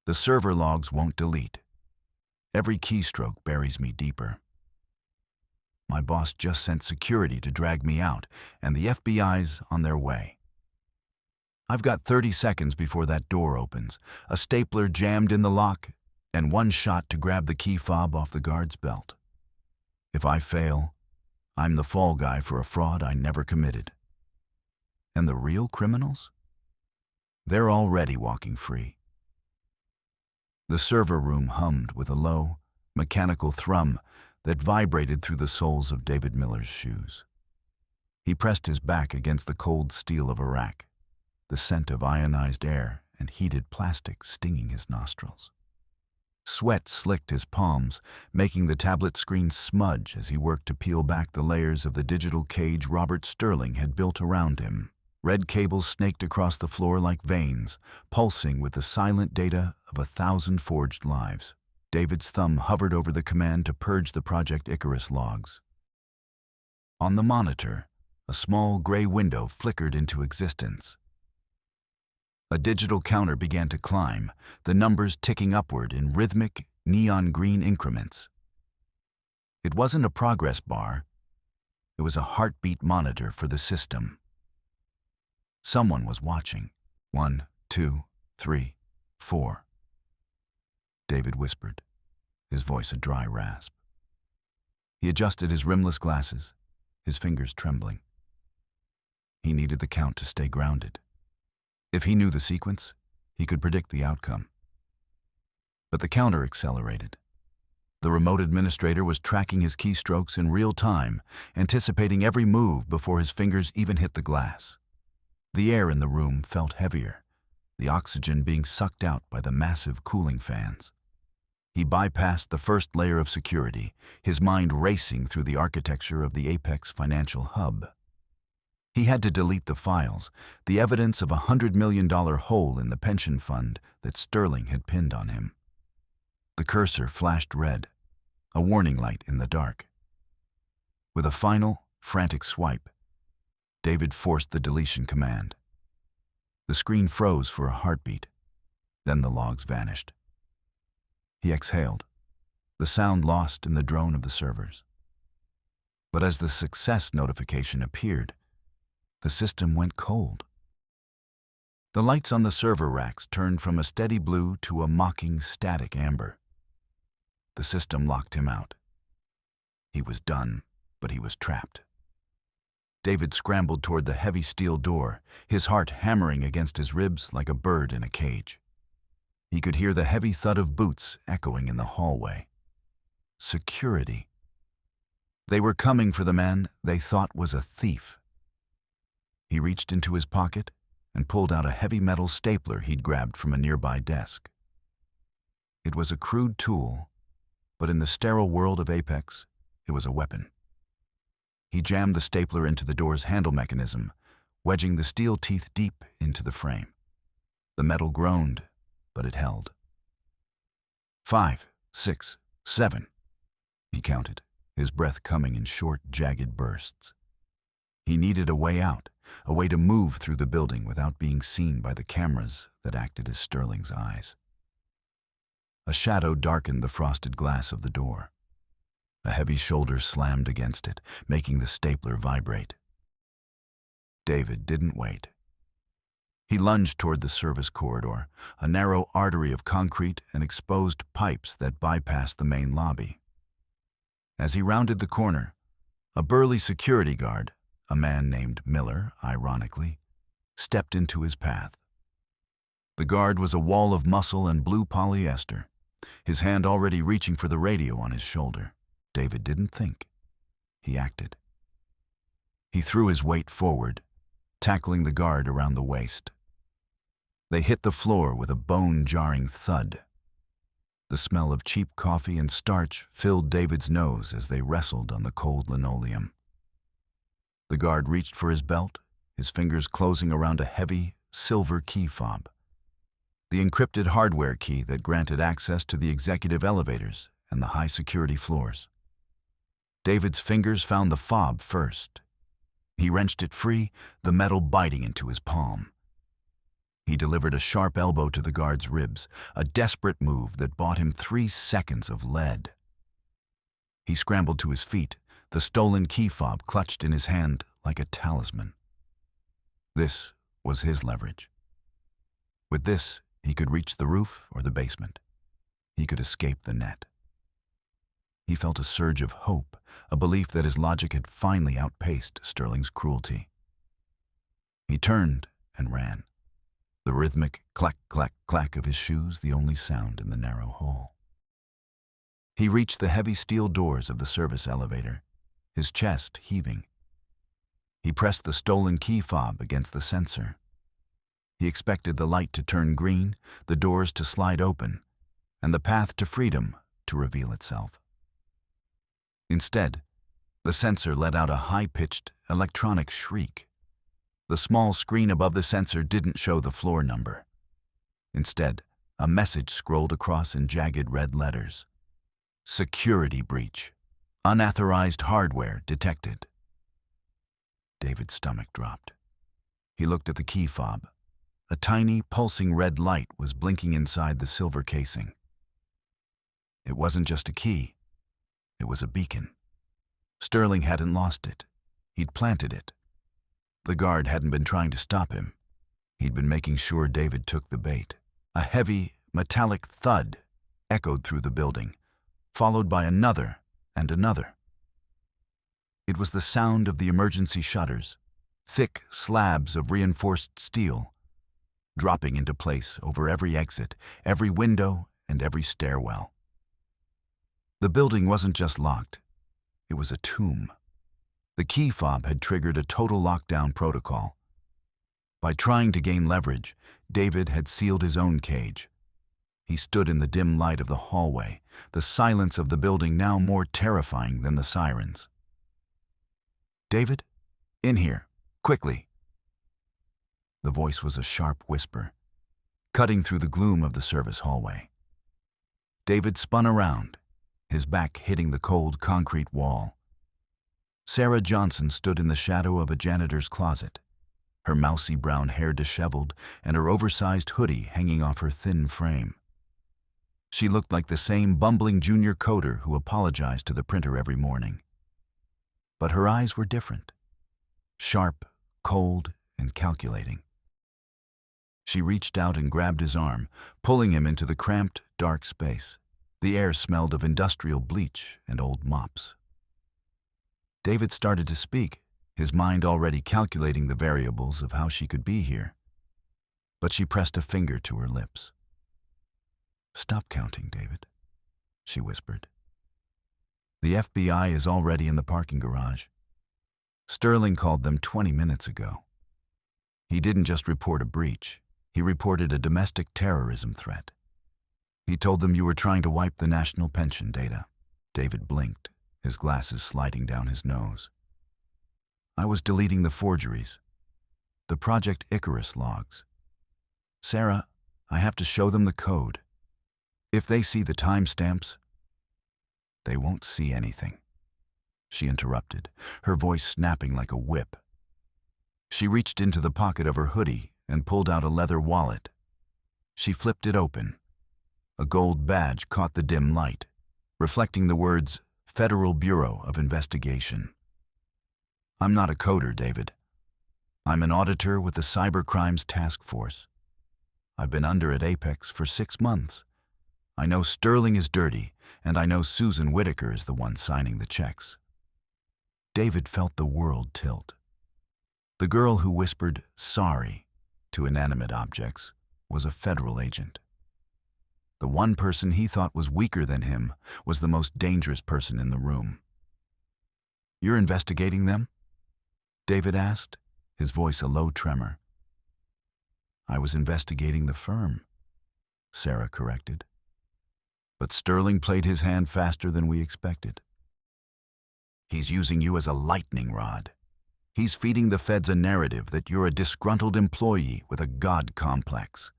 The server logs won't delete. Every keystroke buries me deeper. My boss just sent security to drag me out, and the FBI's on their way. I've got 30 seconds before that door opens, a stapler jammed in the lock, and one shot to grab the key fob off the guard's belt. If I fail, I'm the fall guy for a fraud I never committed. And the real criminals? They're already walking free. The server room hummed with a low, mechanical thrum that vibrated through the soles of David Miller's shoes. He pressed his back against the cold steel of a rack, the scent of ionized air and heated plastic stinging his nostrils. Sweat slicked his palms, making the tablet screen smudge as he worked to peel back the layers of the digital cage Robert Sterling had built around him. Red cables snaked across the floor like veins, pulsing with the silent data of 1,000 forged lives. David's thumb hovered over the command to purge the Project Icarus logs. On the monitor, a small gray window flickered into existence. A digital counter began to climb, the numbers ticking upward in rhythmic, neon green increments. It wasn't a progress bar. It was a heartbeat monitor for the system. Someone was watching. 1, 2, 3, 4. David whispered, his voice a dry rasp. He adjusted his rimless glasses, his fingers trembling. He needed the count to stay grounded. If he knew the sequence, he could predict the outcome. But the counter accelerated. The remote administrator was tracking his keystrokes in real time, anticipating every move before his fingers even hit the glass. The air in the room felt heavier, the oxygen being sucked out by the massive cooling fans. He bypassed the first layer of security, his mind racing through the architecture of the Apex financial hub. He had to delete the files, the evidence of a $100 million hole in the pension fund that Sterling had pinned on him. The cursor flashed red, a warning light in the dark. With a final, frantic swipe, David forced the deletion command. The screen froze for a heartbeat, then the logs vanished. He exhaled, the sound lost in the drone of the servers. But as the success notification appeared, the system went cold. The lights on the server racks turned from a steady blue to a mocking, static amber. The system locked him out. He was done, but he was trapped. David scrambled toward the heavy steel door, his heart hammering against his ribs like a bird in a cage. He could hear the heavy thud of boots echoing in the hallway. Security. They were coming for the man they thought was a thief. He reached into his pocket and pulled out a heavy metal stapler he'd grabbed from a nearby desk. It was a crude tool, but in the sterile world of Apex, it was a weapon. He jammed the stapler into the door's handle mechanism, wedging the steel teeth deep into the frame. The metal groaned, but it held. 5, 6, 7, he counted, his breath coming in short, jagged bursts. He needed a way out, a way to move through the building without being seen by the cameras that acted as Sterling's eyes. A shadow darkened the frosted glass of the door. A heavy shoulder slammed against it, making the stapler vibrate. David didn't wait. He lunged toward the service corridor, a narrow artery of concrete and exposed pipes that bypassed the main lobby. As he rounded the corner, a burly security guard, a man named Miller, ironically, stepped into his path. The guard was a wall of muscle and blue polyester, his hand already reaching for the radio on his shoulder. David didn't think. He acted. He threw his weight forward, tackling the guard around the waist. They hit the floor with a bone-jarring thud. The smell of cheap coffee and starch filled David's nose as they wrestled on the cold linoleum. The guard reached for his belt, his fingers closing around a heavy, silver key fob, the encrypted hardware key that granted access to the executive elevators and the high-security floors. David's fingers found the fob first. He wrenched it free, the metal biting into his palm. He delivered a sharp elbow to the guard's ribs, a desperate move that bought him 3 seconds of lead. He scrambled to his feet, the stolen key fob clutched in his hand like a talisman. This was his leverage. With this, he could reach the roof or the basement. He could escape the net. He felt a surge of hope, a belief that his logic had finally outpaced Sterling's cruelty. He turned and ran, the rhythmic clack, clack, clack of his shoes the only sound in the narrow hall. He reached the heavy steel doors of the service elevator, his chest heaving. He pressed the stolen key fob against the sensor. He expected the light to turn green, the doors to slide open, and the path to freedom to reveal itself. Instead, the sensor let out a high-pitched electronic shriek. The small screen above the sensor didn't show the floor number. Instead, a message scrolled across in jagged red letters. Security breach. Unauthorized hardware detected. David's stomach dropped. He looked at the key fob. A tiny, pulsing red light was blinking inside the silver casing. It wasn't just a key. It was a beacon. Sterling hadn't lost it. He'd planted it. The guard hadn't been trying to stop him. He'd been making sure David took the bait. A heavy, metallic thud echoed through the building, followed by another and another. It was the sound of the emergency shutters, thick slabs of reinforced steel, dropping into place over every exit, every window, and every stairwell. The building wasn't just locked. It was a tomb. The key fob had triggered a total lockdown protocol. By trying to gain leverage, David had sealed his own cage. He stood in the dim light of the hallway, the silence of the building now more terrifying than the sirens. "David, in here, quickly." The voice was a sharp whisper, cutting through the gloom of the service hallway. David spun around, his back hitting the cold concrete wall. Sarah Johnson stood in the shadow of a janitor's closet, her mousy brown hair disheveled and her oversized hoodie hanging off her thin frame. She looked like the same bumbling junior coder who apologized to the printer every morning. But her eyes were different, sharp, cold, and calculating. She reached out and grabbed his arm, pulling him into the cramped, dark space. The air smelled of industrial bleach and old mops. David started to speak, his mind already calculating the variables of how she could be here. But she pressed a finger to her lips. "Stop counting, David," she whispered. "The FBI is already in the parking garage. Sterling called them 20 minutes ago. He didn't just report a breach. He reported a domestic terrorism threat. He told them you were trying to wipe the national pension data." David blinked, his glasses sliding down his nose. "I was deleting the forgeries, the Project Icarus logs. Sarah, I have to show them the code. If they see the timestamps..." "They won't see anything," she interrupted, her voice snapping like a whip. She reached into the pocket of her hoodie and pulled out a leather wallet. She flipped it open. A gold badge caught the dim light, reflecting the words, Federal Bureau of Investigation. "I'm not a coder, David. I'm an auditor with the Cybercrimes Task Force. I've been under at Apex for 6 months. I know Sterling is dirty, and I know Susan Whitaker is the one signing the checks." David felt the world tilt. The girl who whispered "sorry" to inanimate objects was a federal agent. The one person he thought was weaker than him was the most dangerous person in the room. "You're investigating them?" David asked, his voice a low tremor. "I was investigating the firm," Sarah corrected. "But Sterling played his hand faster than we expected. He's using you as a lightning rod. He's feeding the feds a narrative that you're a disgruntled employee with a god complex.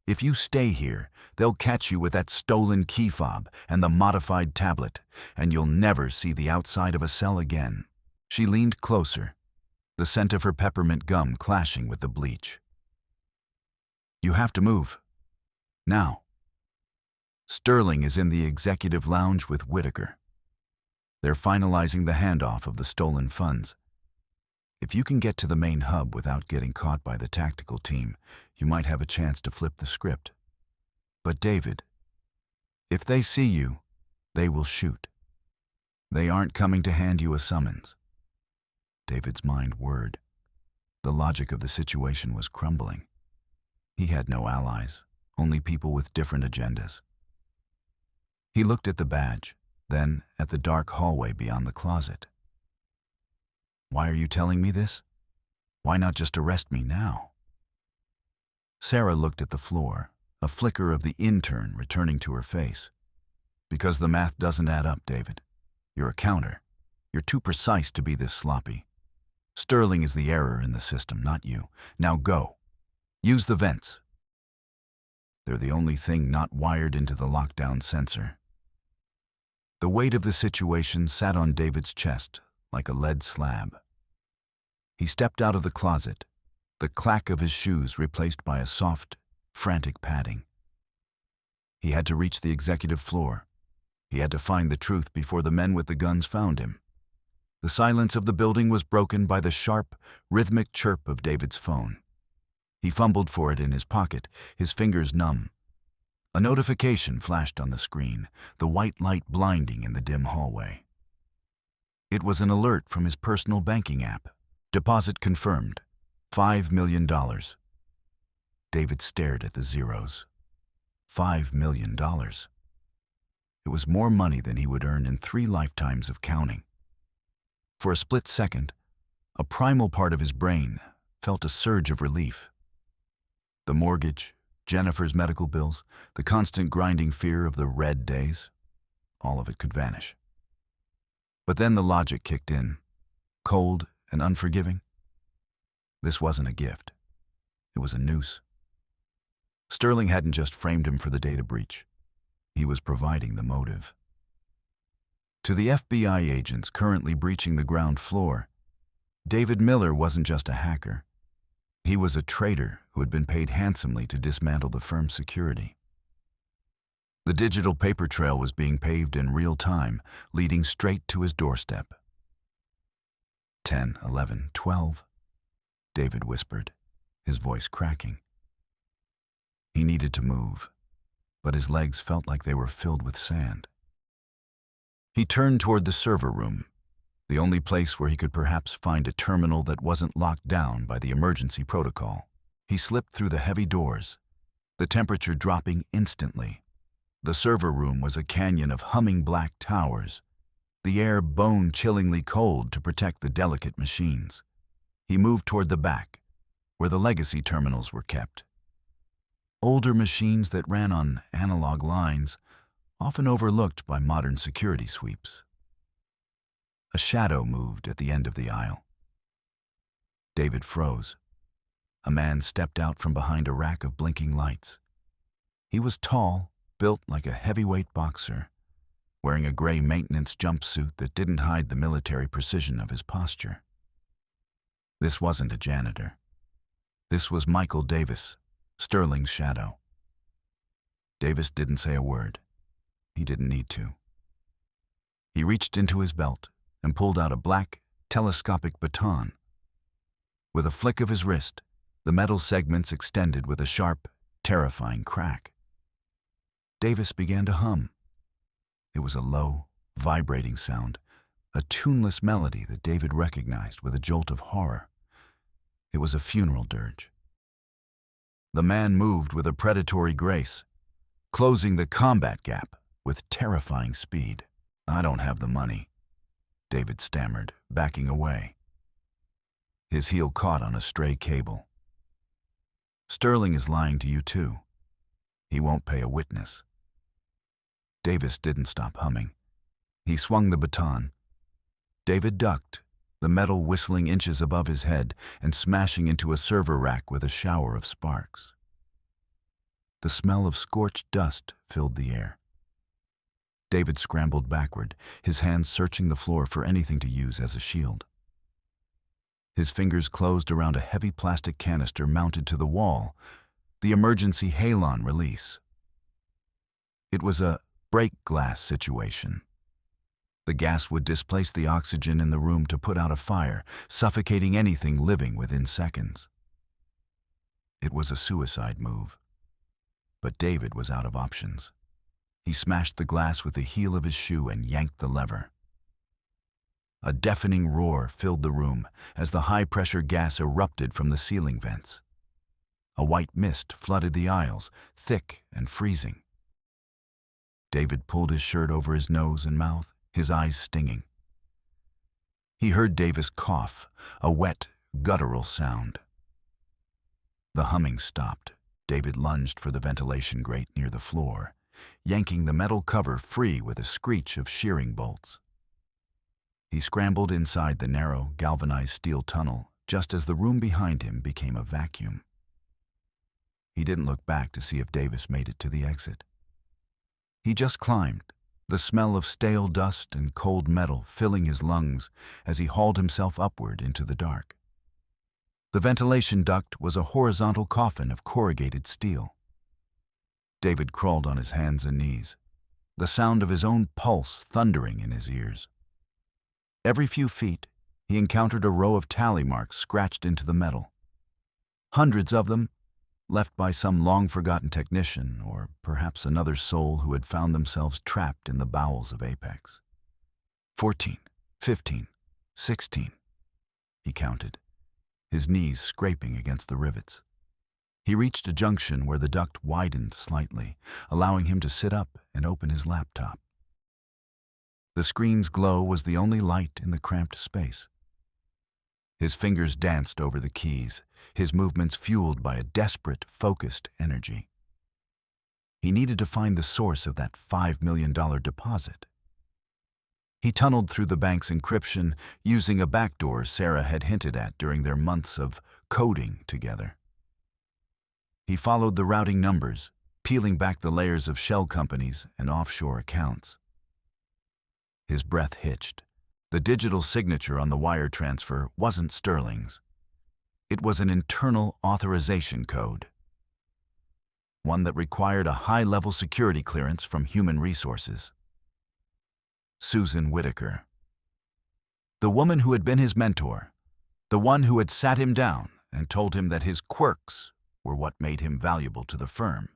If you stay here, they'll catch you with that stolen key fob and the modified tablet, and you'll never see the outside of a cell again." She leaned closer, the scent of her peppermint gum clashing with the bleach. You have to move. Now. Sterling is in the executive lounge with Whitaker. They're finalizing the handoff of the stolen funds. If you can get to the main hub without getting caught by the tactical team, you might have a chance to flip the script. But David, if they see you, they will shoot. They aren't coming to hand you a summons. David's mind whirred. The logic of the situation was crumbling. He had no allies, only people with different agendas. He looked at the badge, then at the dark hallway beyond the closet. Why are you telling me this? Why not just arrest me now? Sarah looked at the floor, a flicker of the intern returning to her face. Because the math doesn't add up, David. You're a counter. You're too precise to be this sloppy. Sterling is the error in the system, not you. Now go. Use the vents. They're the only thing not wired into the lockdown sensor. The weight of the situation sat on David's chest like a lead slab. He stepped out of the closet, the clack of his shoes replaced by a soft, frantic padding. He had to reach the executive floor. He had to find the truth before the men with the guns found him. The silence of the building was broken by the sharp, rhythmic chirp of David's phone. He fumbled for it in his pocket, his fingers numb. A notification flashed on the screen, the white light blinding in the dim hallway. It was an alert from his personal banking app. Deposit confirmed. $5 million. David stared at the zeros. $5 million. It was more money than he would earn in 3 lifetimes of counting. For a split second, a primal part of his brain felt a surge of relief. The mortgage, Jennifer's medical bills, the constant grinding fear of the red days, all of it could vanish. But then the logic kicked in, cold and unforgiving. This wasn't a gift. It was a noose. Sterling hadn't just framed him for the data breach. He was providing the motive. To the FBI agents currently breaching the ground floor, David Miller wasn't just a hacker. He was a traitor who had been paid handsomely to dismantle the firm's security. The digital paper trail was being paved in real time, leading straight to his doorstep. 10, 11, 12, David whispered, his voice cracking. He needed to move, but his legs felt like they were filled with sand. He turned toward the server room, the only place where he could perhaps find a terminal that wasn't locked down by the emergency protocol. He slipped through the heavy doors, the temperature dropping instantly. The server room was a canyon of humming black towers, the air bone-chillingly cold to protect the delicate machines. He moved toward the back, where the legacy terminals were kept. Older machines that ran on analog lines, often overlooked by modern security sweeps. A shadow moved at the end of the aisle. David froze. A man stepped out from behind a rack of blinking lights. He was tall, built like a heavyweight boxer, wearing a gray maintenance jumpsuit that didn't hide the military precision of his posture. This wasn't a janitor. This was Michael Davis, Sterling's shadow. Davis didn't say a word. He didn't need to. He reached into his belt and pulled out a black, telescopic baton. With a flick of his wrist, the metal segments extended with a sharp, terrifying crack. Davis began to hum. It was a low, vibrating sound, a tuneless melody that David recognized with a jolt of horror. It was a funeral dirge. The man moved with a predatory grace, closing the combat gap with terrifying speed. "I don't have the money," David stammered, backing away. His heel caught on a stray cable. "Sterling is lying to you too. He won't pay a witness." Davis didn't stop humming. He swung the baton. David ducked, the metal whistling inches above his head and smashing into a server rack with a shower of sparks. The smell of scorched dust filled the air. David scrambled backward, his hands searching the floor for anything to use as a shield. His fingers closed around a heavy plastic canister mounted to the wall, the emergency halon release. It was a break glass situation. The gas would displace the oxygen in the room to put out a fire, suffocating anything living within seconds. It was a suicide move. But David was out of options. He smashed the glass with the heel of his shoe and yanked the lever. A deafening roar filled the room as the high-pressure gas erupted from the ceiling vents. A white mist flooded the aisles, thick and freezing. David pulled his shirt over his nose and mouth, his eyes stinging. He heard Davis cough, a wet, guttural sound. The humming stopped. David lunged for the ventilation grate near the floor, yanking the metal cover free with a screech of shearing bolts. He scrambled inside the narrow, galvanized steel tunnel just as the room behind him became a vacuum. He didn't look back to see if Davis made it to the exit. He just climbed, the smell of stale dust and cold metal filling his lungs as he hauled himself upward into the dark. The ventilation duct was a horizontal coffin of corrugated steel. David crawled on his hands and knees, the sound of his own pulse thundering in his ears. Every few feet, he encountered a row of tally marks scratched into the metal. Hundreds of them, left by some long-forgotten technician or perhaps another soul who had found themselves trapped in the bowels of Apex. 14, 15, 16, he counted, his knees scraping against the rivets. He reached a junction where the duct widened slightly, allowing him to sit up and open his laptop. The screen's glow was the only light in the cramped space. His fingers danced over the keys, his movements fueled by a desperate, focused energy. He needed to find the source of that $5 million deposit. He tunneled through the bank's encryption using a backdoor Sarah had hinted at during their months of coding together. He followed the routing numbers, peeling back the layers of shell companies and offshore accounts. His breath hitched. The digital signature on the wire transfer wasn't Sterling's. It was an internal authorization code, one that required a high-level security clearance from Human Resources. Susan Whitaker. The woman who had been his mentor, the one who had sat him down and told him that his quirks were what made him valuable to the firm,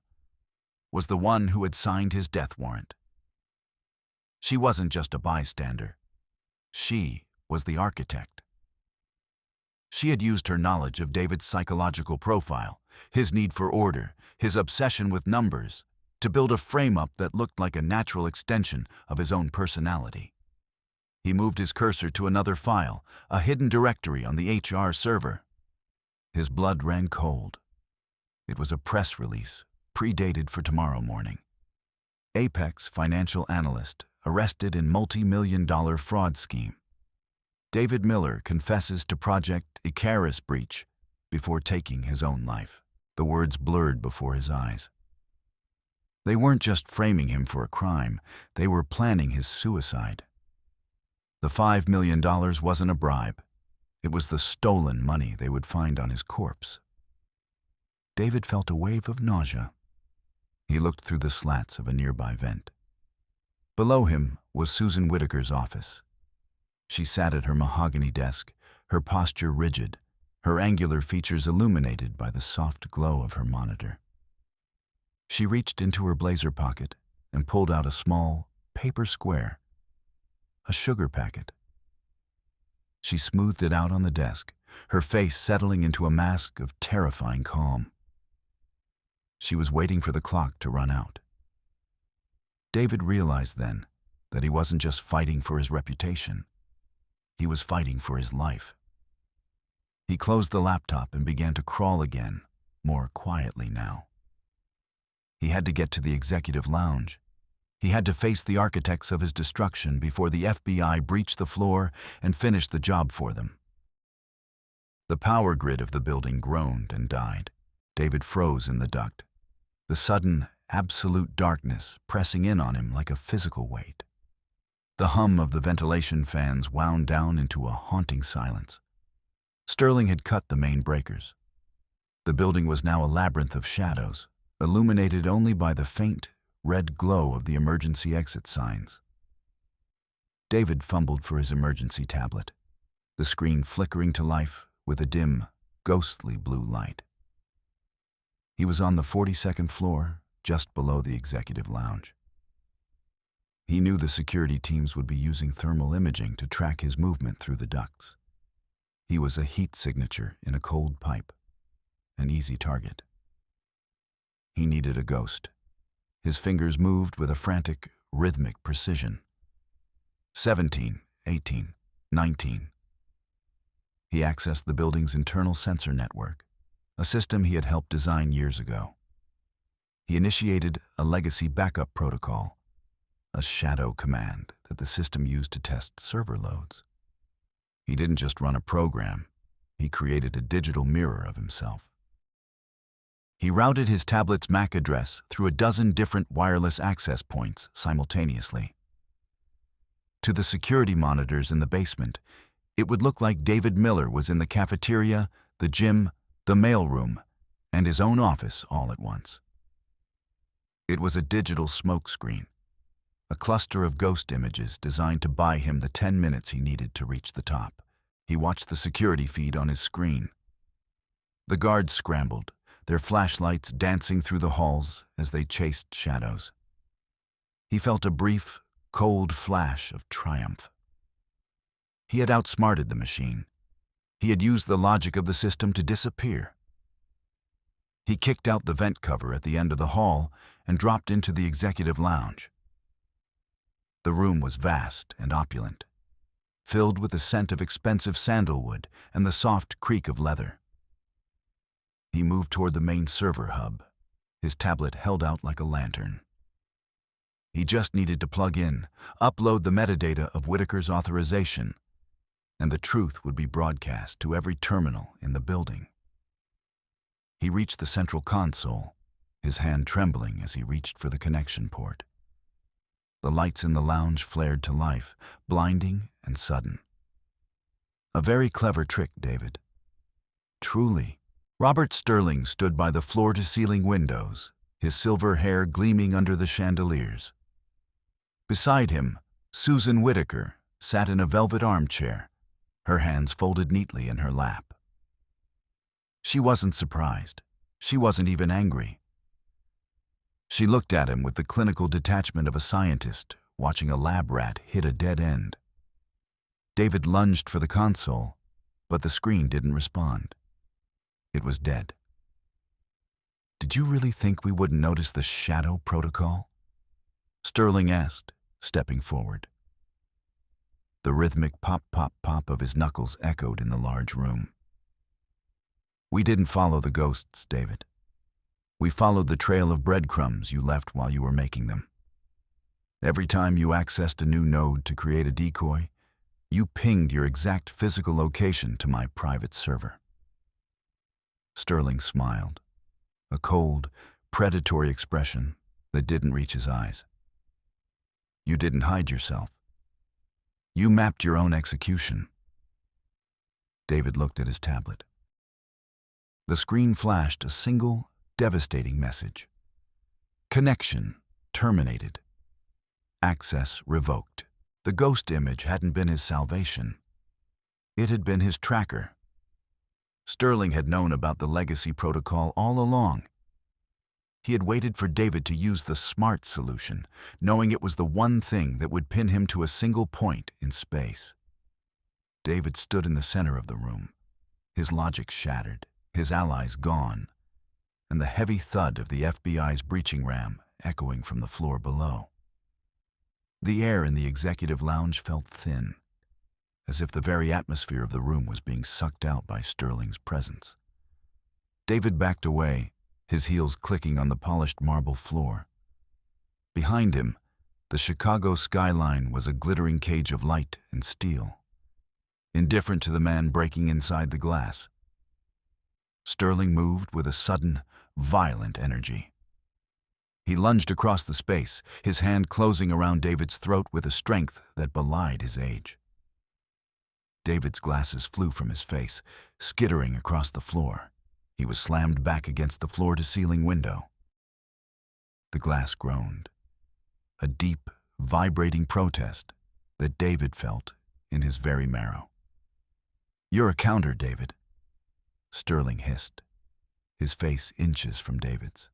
was the one who had signed his death warrant. She wasn't just a bystander. She was the architect. She had used her knowledge of David's psychological profile, his need for order, his obsession with numbers, to build a frame-up that looked like a natural extension of his own personality. He moved his cursor to another file, a hidden directory on the HR server. His blood ran cold. It was a press release, predated for tomorrow morning. Apex financial analyst arrested in multi-million-dollar fraud scheme. David Miller confesses to Project Icarus breach before taking his own life. The words blurred before his eyes. They weren't just framing him for a crime, they were planning his suicide. The $5 million wasn't a bribe. It was the stolen money they would find on his corpse. David felt a wave of nausea. He looked through the slats of a nearby vent. Below him was Susan Whitaker's office. She sat at her mahogany desk, her posture rigid, her angular features illuminated by the soft glow of her monitor. She reached into her blazer pocket and pulled out a small, paper square, a sugar packet. She smoothed it out on the desk, her face settling into a mask of terrifying calm. She was waiting for the clock to run out. David realized then that he wasn't just fighting for his reputation. He was fighting for his life. He closed the laptop and began to crawl again, more quietly now. He had to get to the executive lounge. He had to face the architects of his destruction before the FBI breached the floor and finished the job for them. The power grid of the building groaned and died. David froze in the duct, the sudden, absolute darkness pressing in on him like a physical weight. The hum of the ventilation fans wound down into a haunting silence. Sterling had cut the main breakers. The building was now a labyrinth of shadows, illuminated only by the faint, red glow of the emergency exit signs. David fumbled for his emergency tablet, the screen flickering to life with a dim, ghostly blue light. He was on the 42nd floor, just below the executive lounge. He knew the security teams would be using thermal imaging to track his movement through the ducts. He was a heat signature in a cold pipe, an easy target. He needed a ghost. His fingers moved with a frantic, rhythmic precision. 17, 18, 19. He accessed the building's internal sensor network, a system he had helped design years ago. He initiated a legacy backup protocol, a shadow command that the system used to test server loads. He didn't just run a program, he created a digital mirror of himself. He routed his tablet's MAC address through a dozen different wireless access points simultaneously. To the security monitors in the basement, it would look like David Miller was in the cafeteria, the gym, the mailroom, and his own office all at once. It was a digital smokescreen, a cluster of ghost images designed to buy him the 10 minutes he needed to reach the top. He watched the security feed on his screen. The guards scrambled, their flashlights dancing through the halls as they chased shadows. He felt a brief, cold flash of triumph. He had outsmarted the machine. He had used the logic of the system to disappear. He kicked out the vent cover at the end of the hall and dropped into the executive lounge. The room was vast and opulent, filled with the scent of expensive sandalwood and the soft creak of leather. He moved toward the main server hub, his tablet held out like a lantern. He just needed to plug in, upload the metadata of Whitaker's authorization, and the truth would be broadcast to every terminal in the building. He reached the central console, his hand trembling as he reached for the connection port. The lights in the lounge flared to life, blinding and sudden. A very clever trick, David. Truly. Robert Sterling stood by the floor-to-ceiling windows, his silver hair gleaming under the chandeliers. Beside him, Susan Whitaker sat in a velvet armchair, her hands folded neatly in her lap. She wasn't surprised. She wasn't even angry. She looked at him with the clinical detachment of a scientist watching a lab rat hit a dead end. David lunged for the console, but the screen didn't respond. It was dead. "Did you really think we wouldn't notice the shadow protocol?" Sterling asked, stepping forward. The rhythmic pop-pop-pop of his knuckles echoed in the large room. "We didn't follow the ghosts, David. We followed the trail of breadcrumbs you left while you were making them. Every time you accessed a new node to create a decoy, you pinged your exact physical location to my private server." Sterling smiled, a cold, predatory expression that didn't reach his eyes. "You didn't hide yourself. You mapped your own execution." David looked at his tablet. The screen flashed a single, devastating message. Connection terminated. Access revoked. The ghost image hadn't been his salvation. It had been his tracker. Sterling had known about the legacy protocol all along. He had waited for David to use the smart solution, knowing it was the one thing that would pin him to a single point in space. David stood in the center of the room, his logic shattered, his allies gone, and the heavy thud of the FBI's breaching ram echoing from the floor below. The air in the executive lounge felt thin, as if the very atmosphere of the room was being sucked out by Sterling's presence. David backed away, his heels clicking on the polished marble floor. Behind him, the Chicago skyline was a glittering cage of light and steel, indifferent to the man breaking inside the glass. Sterling moved with a sudden, violent energy. He lunged across the space, his hand closing around David's throat with a strength that belied his age. David's glasses flew from his face, skittering across the floor. He was slammed back against the floor-to-ceiling window. The glass groaned, a deep, vibrating protest that David felt in his very marrow. "You're a counter, David," Sterling hissed, his face inches from David's.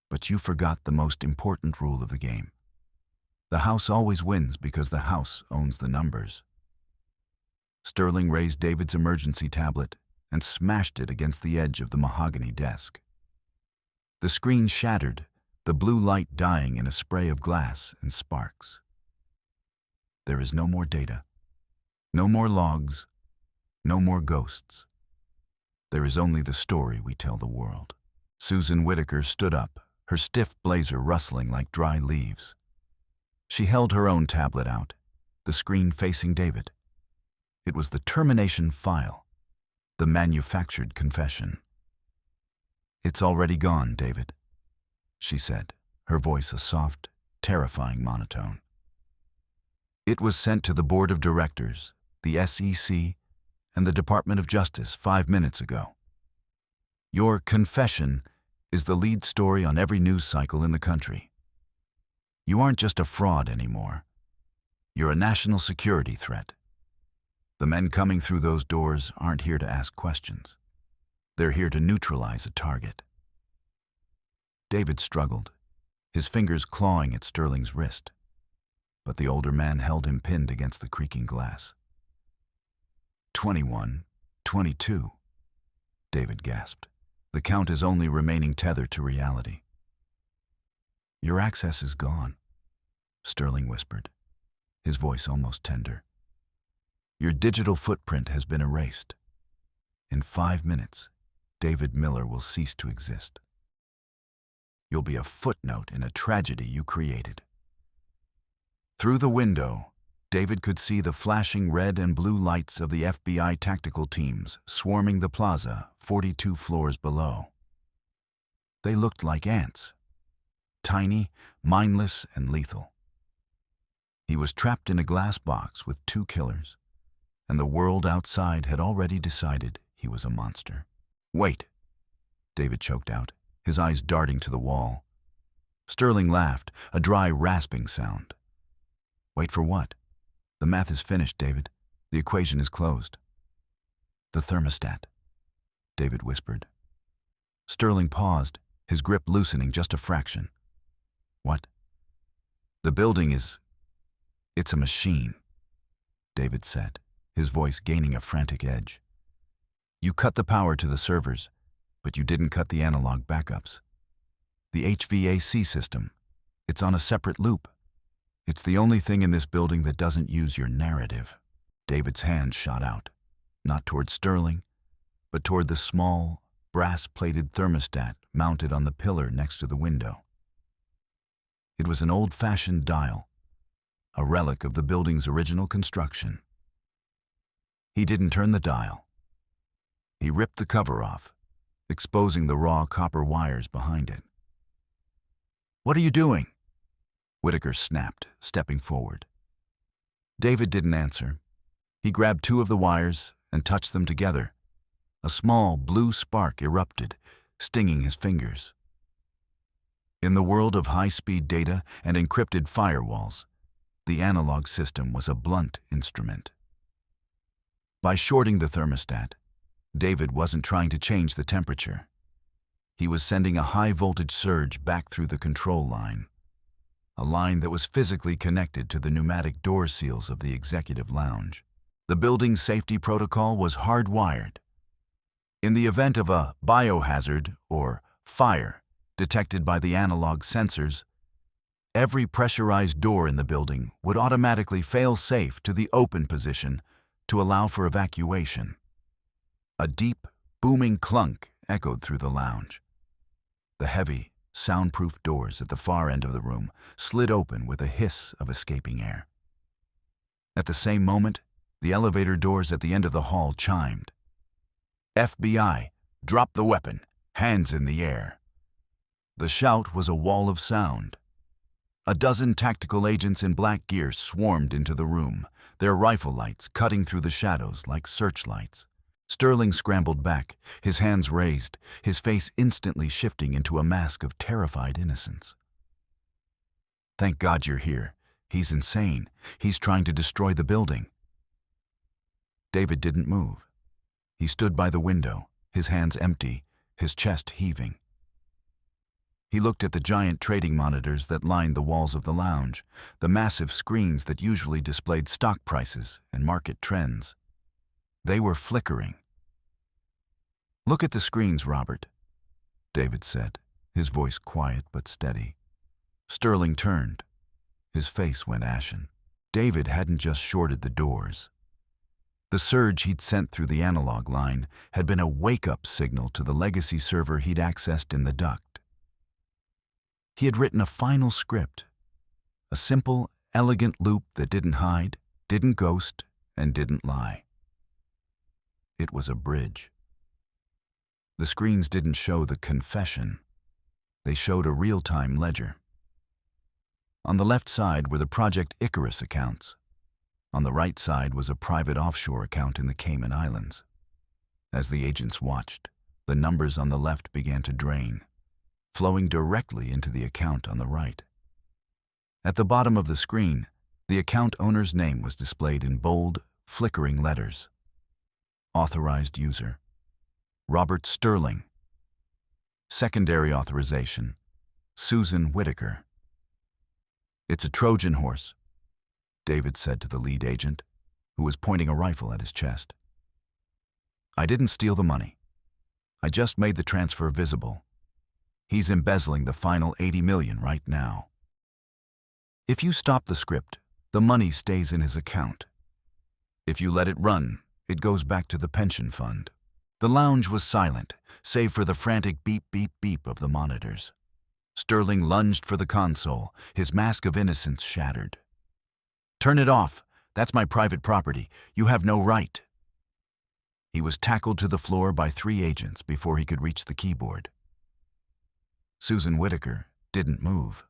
"But you forgot the most important rule of the game. The house always wins because the house owns the numbers." Sterling raised David's emergency tablet and smashed it against the edge of the mahogany desk. The screen shattered, the blue light dying in a spray of glass and sparks. There is no more data, no more logs, no more ghosts. There is only the story we tell the world. Susan Whitaker stood up, her stiff blazer rustling like dry leaves. She held her own tablet out, the screen facing David. It was the termination file, the manufactured confession. "It's already gone, David," she said, her voice a soft, terrifying monotone. "It was sent to the Board of Directors, the SEC, and the Department of Justice 5 minutes ago. Your confession is the lead story on every news cycle in the country. You aren't just a fraud anymore. You're a national security threat. The men coming through those doors aren't here to ask questions. They're here to neutralize a target." David struggled, his fingers clawing at Sterling's wrist, but the older man held him pinned against the creaking glass. 21, 22, David gasped. The count is only remaining tethered to reality. "Your access is gone," Sterling whispered, his voice almost tender. "Your digital footprint has been erased. In 5 minutes, David Miller will cease to exist. You'll be a footnote in a tragedy you created." Through the window, David could see the flashing red and blue lights of the FBI tactical teams swarming the plaza 42 floors below. They looked like ants, tiny, mindless, and lethal. He was trapped in a glass box with 2 killers, and the world outside had already decided he was a monster. "Wait," David choked out, his eyes darting to the wall. Sterling laughed, a dry, rasping sound. "Wait for what? The math is finished, David. The equation is closed." "The thermostat," David whispered. Sterling paused, his grip loosening just a fraction. "What?" "The building is... it's a machine," David said, his voice gaining a frantic edge. "You cut the power to the servers, but you didn't cut the analog backups. The HVAC system, it's on a separate loop. It's the only thing in this building that doesn't use your narrative." David's hand shot out, not toward Sterling, but toward the small, brass-plated thermostat mounted on the pillar next to the window. It was an old-fashioned dial, a relic of the building's original construction. He didn't turn the dial. He ripped the cover off, exposing the raw copper wires behind it. "What are you doing?" Whitaker snapped, stepping forward. David didn't answer. He grabbed 2 of the wires and touched them together. A small blue spark erupted, stinging his fingers. In the world of high-speed data and encrypted firewalls, the analog system was a blunt instrument. By shorting the thermostat, David wasn't trying to change the temperature. He was sending a high-voltage surge back through the control line, a line that was physically connected to the pneumatic door seals of the executive lounge. The building's safety protocol was hardwired. In the event of a biohazard or fire detected by the analog sensors, every pressurized door in the building would automatically fail safe to the open position to allow for evacuation. A deep, booming clunk echoed through the lounge. The heavy, soundproof doors at the far end of the room slid open with a hiss of escaping air. At the same moment, the elevator doors at the end of the hall chimed. "FBI, drop the weapon, hands in the air." The shout was a wall of sound. A dozen tactical agents in black gear swarmed into the room, their rifle lights cutting through the shadows like searchlights. Sterling scrambled back, his hands raised, his face instantly shifting into a mask of terrified innocence. "Thank God you're here. He's insane. He's trying to destroy the building." David didn't move. He stood by the window, his hands empty, his chest heaving. He looked at the giant trading monitors that lined the walls of the lounge, the massive screens that usually displayed stock prices and market trends. They were flickering. "Look at the screens, Robert," David said, his voice quiet but steady. Sterling turned. His face went ashen. David hadn't just shorted the doors. The surge he'd sent through the analog line had been a wake-up signal to the legacy server he'd accessed in the duct. He had written a final script, a simple, elegant loop that didn't hide, didn't ghost, and didn't lie. It was a bridge. The screens didn't show the confession. They showed a real-time ledger. On the left side were the Project Icarus accounts. On the right side was a private offshore account in the Cayman Islands. As the agents watched, the numbers on the left began to drain, flowing directly into the account on the right. At the bottom of the screen, the account owner's name was displayed in bold, flickering letters. Authorized user: Robert Sterling. Secondary authorization: Susan Whitaker. "It's a Trojan horse," David said to the lead agent, who was pointing a rifle at his chest. "I didn't steal the money. I just made the transfer visible. He's embezzling the final $80 million right now. If you stop the script, the money stays in his account. If you let it run, it goes back to the pension fund." The lounge was silent, save for the frantic beep, beep, beep of the monitors. Sterling lunged for the console, his mask of innocence shattered. "Turn it off. That's my private property. You have no right." He was tackled to the floor by 3 agents before he could reach the keyboard. Susan Whitaker didn't move.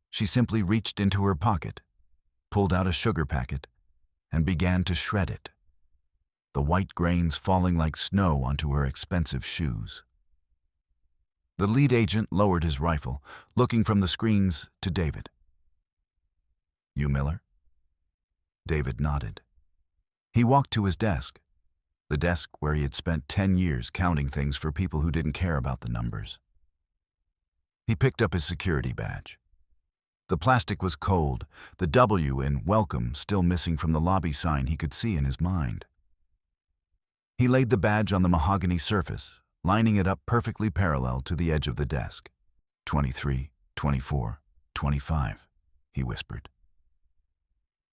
She simply reached into her pocket, pulled out a sugar packet, and began to shred it, the white grains falling like snow onto her expensive shoes. The lead agent lowered his rifle, looking from the screens to David. "You Miller?" David nodded. He walked to his desk, the desk where he had spent 10 years counting things for people who didn't care about the numbers. He picked up his security badge. The plastic was cold, the W in welcome still missing from the lobby sign he could see in his mind. He laid the badge on the mahogany surface, lining it up perfectly parallel to the edge of the desk. 23, 24, 25, he whispered.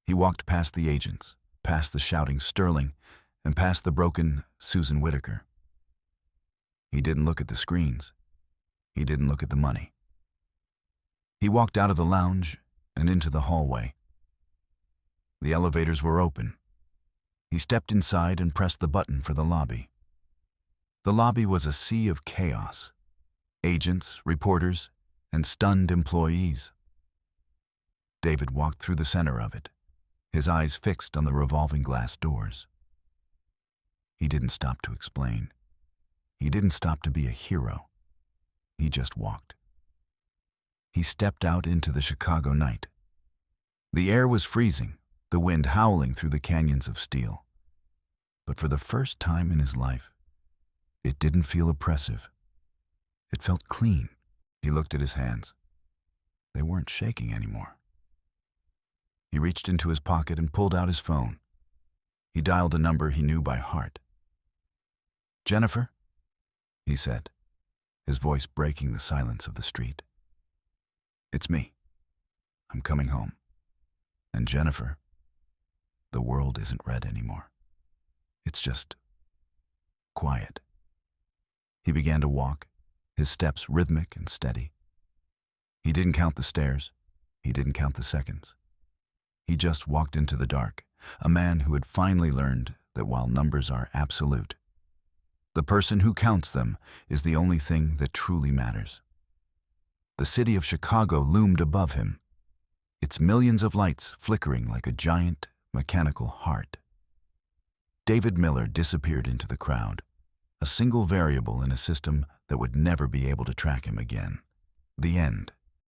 He walked past the agents, past the shouting Sterling, and past the broken Susan Whitaker. He didn't look at the screens. He didn't look at the money. He walked out of the lounge and into the hallway. The elevators were open. He stepped inside and pressed the button for the lobby. The lobby was a sea of chaos: agents, reporters, and stunned employees. David walked through the center of it, his eyes fixed on the revolving glass doors. He didn't stop to explain. He didn't stop to be a hero. He just walked. He stepped out into the Chicago night. The air was freezing, the wind howling through the canyons of steel. But for the first time in his life, it didn't feel oppressive. It felt clean. He looked at his hands. They weren't shaking anymore. He reached into his pocket and pulled out his phone. He dialed a number he knew by heart. "Jennifer?" he said, his voice breaking the silence of the street. "It's me. I'm coming home. And Jennifer, the world isn't red anymore. It's just quiet." He began to walk, his steps rhythmic and steady. He didn't count the stairs. He didn't count the seconds. He just walked into the dark, a man who had finally learned that while numbers are absolute, the person who counts them is the only thing that truly matters. The city of Chicago loomed above him, its millions of lights flickering like a giant, mechanical heart. David Miller disappeared into the crowd, a single variable in a system that would never be able to track him again. The end.